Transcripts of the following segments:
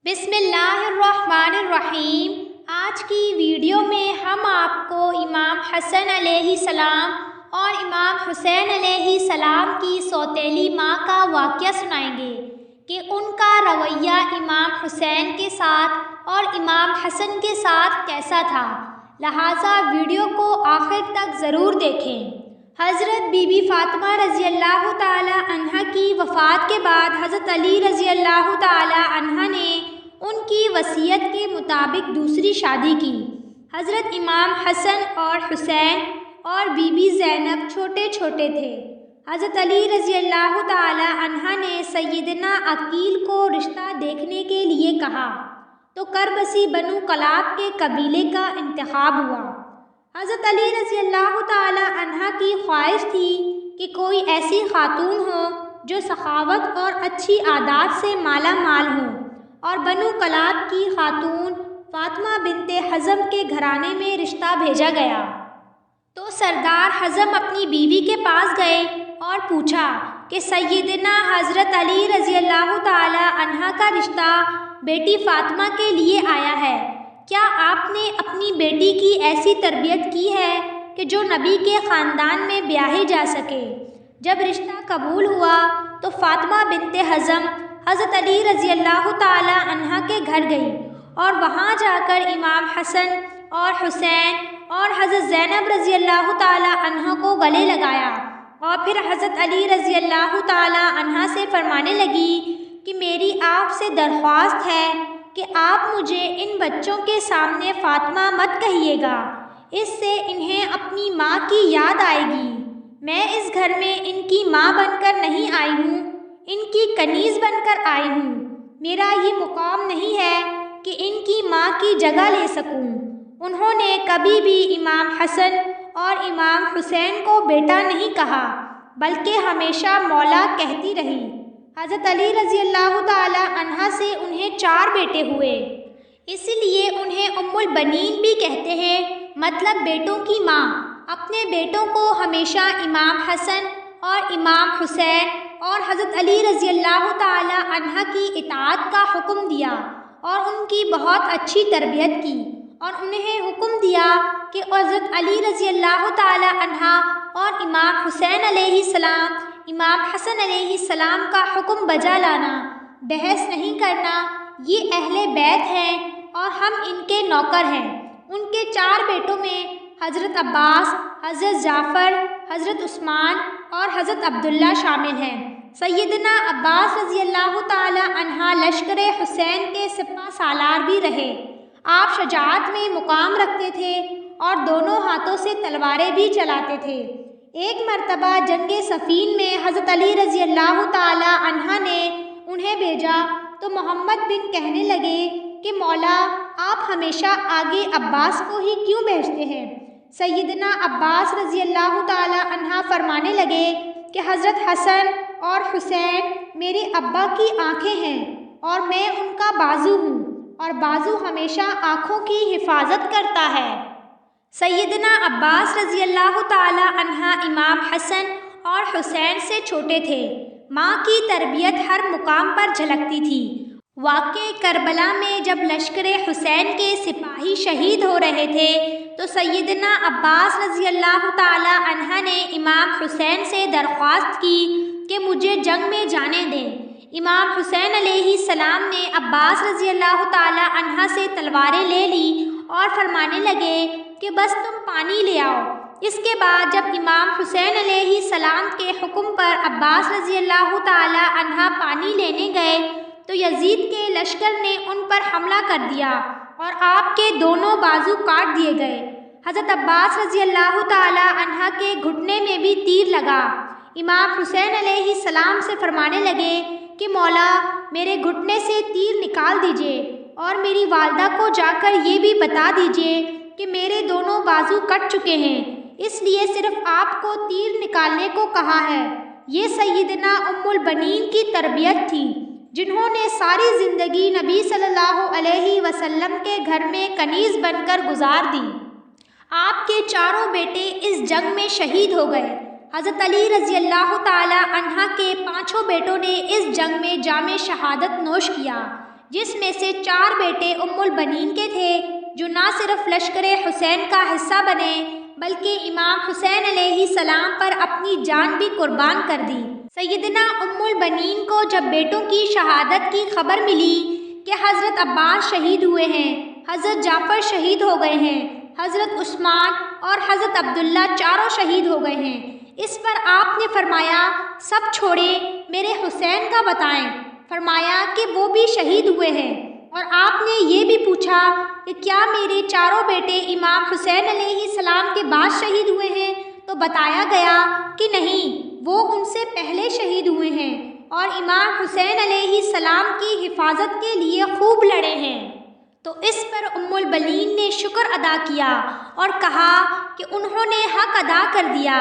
بسم اللہ الرحمن الرحیم۔ آج کی ویڈیو میں ہم آپ کو امام حسن علیہ السلام اور امام حسین علیہ السلام کی سوتیلی ماں کا واقعہ سنائیں گے کہ ان کا رویہ امام حسین کے ساتھ اور امام حسن کے ساتھ کیسا تھا، لہٰذا ویڈیو کو آخر تک ضرور دیکھیں۔ حضرت بی بی فاطمہ رضی اللہ تعالی عنہ کی وفات کے بعد حضرت علی رضی اللہ تعالی عنہ نے ان کی وصیت کے مطابق دوسری شادی کی۔ حضرت امام حسن اور حسین اور بی بی زینب چھوٹے چھوٹے تھے۔ حضرت علی رضی اللہ تعالی عنہ نے سیدنا عقیل کو رشتہ دیکھنے کے لیے کہا تو کربسی بنو کلاب کے قبیلے کا انتخاب ہوا۔ حضرت علی رضی اللہ تعالی عنہ کی خواہش تھی کہ کوئی ایسی خاتون ہو جو سخاوت اور اچھی عادات سے مالا مال ہو، اور بنو کلاب کی خاتون فاطمہ بنت حزم کے گھرانے میں رشتہ بھیجا گیا۔ تو سردار حزم اپنی بیوی کے پاس گئے اور پوچھا کہ سیدنا حضرت علی رضی اللہ تعالی عنہ کا رشتہ بیٹی فاطمہ کے لیے آیا ہے، کیا آپ نے اپنی بیٹی کی ایسی تربیت کی ہے کہ جو نبی کے خاندان میں بیاہی جا سکے؟ جب رشتہ قبول ہوا تو فاطمہ بنت حزم حضرت علی رضی اللہ تعالی عنہ کے گھر گئی اور وہاں جا کر امام حسن اور حسین اور حضرت زینب رضی اللہ تعالی عنہ کو گلے لگایا، اور پھر حضرت علی رضی اللہ تعالی عنہ سے فرمانے لگی کہ میری آپ سے درخواست ہے کہ آپ مجھے ان بچوں کے سامنے فاطمہ مت کہیے گا، اس سے انہیں اپنی ماں کی یاد آئے گی۔ میں اس گھر میں ان کی ماں بن کر نہیں آئی ہوں، ان کی کنیز بن کر آئی ہوں۔ میرا یہ مقام نہیں ہے کہ ان کی ماں کی جگہ لے سکوں۔ انہوں نے کبھی بھی امام حسن اور امام حسین کو بیٹا نہیں کہا، بلکہ ہمیشہ مولا کہتی رہی۔ حضرت علی رضی اللہ تعالی عنہ سے انہیں 4 بیٹے ہوئے، اس لیے انہیں ام البنین بھی کہتے ہیں، مطلب بیٹوں کی ماں۔ اپنے بیٹوں کو ہمیشہ امام حسن اور امام حسین اور حضرت علی رضی اللہ تعالی عنہ کی اطاعت کا حکم دیا اور ان کی بہت اچھی تربیت کی، اور انہیں حکم دیا کہ حضرت علی رضی اللہ تعالی عنہ اور امام حسین علیہ السلام، امام حسن علیہ السلام کا حکم بجا لانا، بحث نہیں کرنا، یہ اہل بیت ہیں اور ہم ان کے نوکر ہیں۔ ان کے 4 بیٹوں میں حضرت عباس، حضرت جعفر، حضرت عثمان اور حضرت عبداللہ شامل ہیں۔ سیدنا عباس رضی اللہ تعالی عنہ لشکر حسین کے سپہ سالار بھی رہے۔ آپ شجاعت میں مقام رکھتے تھے اور دونوں ہاتھوں سے تلواریں بھی چلاتے تھے۔ ایک مرتبہ جنگ صفین میں حضرت علی رضی اللہ تعالی عنہ نے انہیں بھیجا تو محمد بن کہنے لگے کہ مولا، آپ ہمیشہ آگے عباس کو ہی کیوں بھیجتے ہیں؟ سیدنا عباس رضی اللہ تعالی عنہ فرمانے لگے کہ حضرت حسن اور حسین میرے ابا کی آنکھیں ہیں اور میں ان کا بازو ہوں، اور بازو ہمیشہ آنکھوں کی حفاظت کرتا ہے۔ سیدنا عباس رضی اللہ تعالی عنہ امام حسن اور حسین سے چھوٹے تھے۔ ماں کی تربیت ہر مقام پر جھلکتی تھی۔ واقعہ کربلا میں جب لشکر حسین کے سپاہی شہید ہو رہے تھے تو سیدنا عباس رضی اللہ تعالی عنہ نے امام حسین سے درخواست کی کہ مجھے جنگ میں جانے دیں۔ امام حسین علیہ السلام نے عباس رضی اللہ تعالی عنہ سے تلواریں لے لی اور فرمانے لگے کہ بس تم پانی لے آؤ۔ اس کے بعد جب امام حسین علیہ السلام کے حکم پر عباس رضی اللہ تعالی عنہ پانی لینے گئے تو یزید کے لشکر نے ان پر حملہ کر دیا اور آپ کے دونوں بازو کاٹ دیے گئے۔ حضرت عباس رضی اللہ تعالی عنہ کے گھٹنے میں بھی تیر لگا۔ امام حسین علیہ السلام سے فرمانے لگے کہ مولا، میرے گھٹنے سے تیر نکال دیجئے اور میری والدہ کو جا کر یہ بھی بتا دیجئے کہ میرے دونوں بازو کٹ چکے ہیں، اس لیے صرف آپ کو تیر نکالنے کو کہا ہے۔ یہ سیدنا ام البنین کی تربیت تھی، جنہوں نے ساری زندگی نبی صلی اللہ علیہ وسلم کے گھر میں کنیز بن کر گزار دی۔ آپ کے 4 بیٹے اس جنگ میں شہید ہو گئے۔ حضرت علی رضی اللہ تعالی عنہ کے 5 بیٹوں نے اس جنگ میں جام شہادت نوش کیا۔ جس میں سے 4 بیٹے ام البنین کے تھے جو نہ صرف لشکر حسین کا حصہ بنے بلکہ امام حسین علیہ السلام پر اپنی جان بھی قربان کر دی۔ سیدنا ام البنین کو جب بیٹوں کی شہادت کی خبر ملی کہ حضرت عباس شہید ہوئے ہیں، حضرت جعفر شہید ہو گئے ہیں، حضرت عثمان اور حضرت عبداللہ چاروں شہید ہو گئے ہیں، اس پر آپ نے فرمایا سب چھوڑیں، میرے حسین کا بتائیں۔ فرمایا کہ وہ بھی شہید ہوئے ہیں، اور آپ نے یہ بھی پوچھا کہ کیا میرے چاروں بیٹے امام حسین علیہ السلام کے بعد شہید ہوئے ہیں؟ تو بتایا گیا کہ نہیں، وہ ان سے پہلے شہید ہوئے ہیں اور امام حسین علیہ السلام کی حفاظت کے لیے خوب لڑے ہیں۔ تو اس پر ام البنین نے شکر ادا کیا اور کہا کہ انہوں نے حق ادا کر دیا۔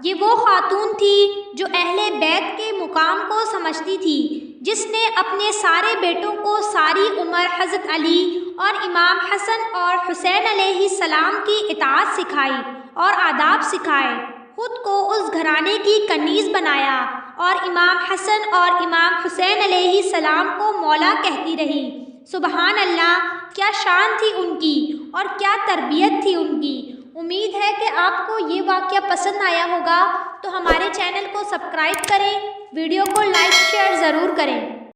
یہ وہ خاتون تھی جو اہل بیت کے مقام کو سمجھتی تھی، جس نے اپنے سارے بیٹوں کو ساری عمر حضرت علی اور امام حسن اور حسین علیہ السلام کی اطاعت سکھائی اور آداب سکھائے، خود کو اس گھرانے کی کنیز بنایا اور امام حسن اور امام حسین علیہ السلام کو مولا کہتی رہی۔ سبحان اللہ، کیا شان تھی ان کی اور کیا تربیت تھی ان کی۔ امید ہے کہ آپ کو یہ واقعہ پسند آیا ہوگا، تو ہمارے چینل کو سبسکرائب کریں، ویڈیو کو لائک شیئر ضرور کریں۔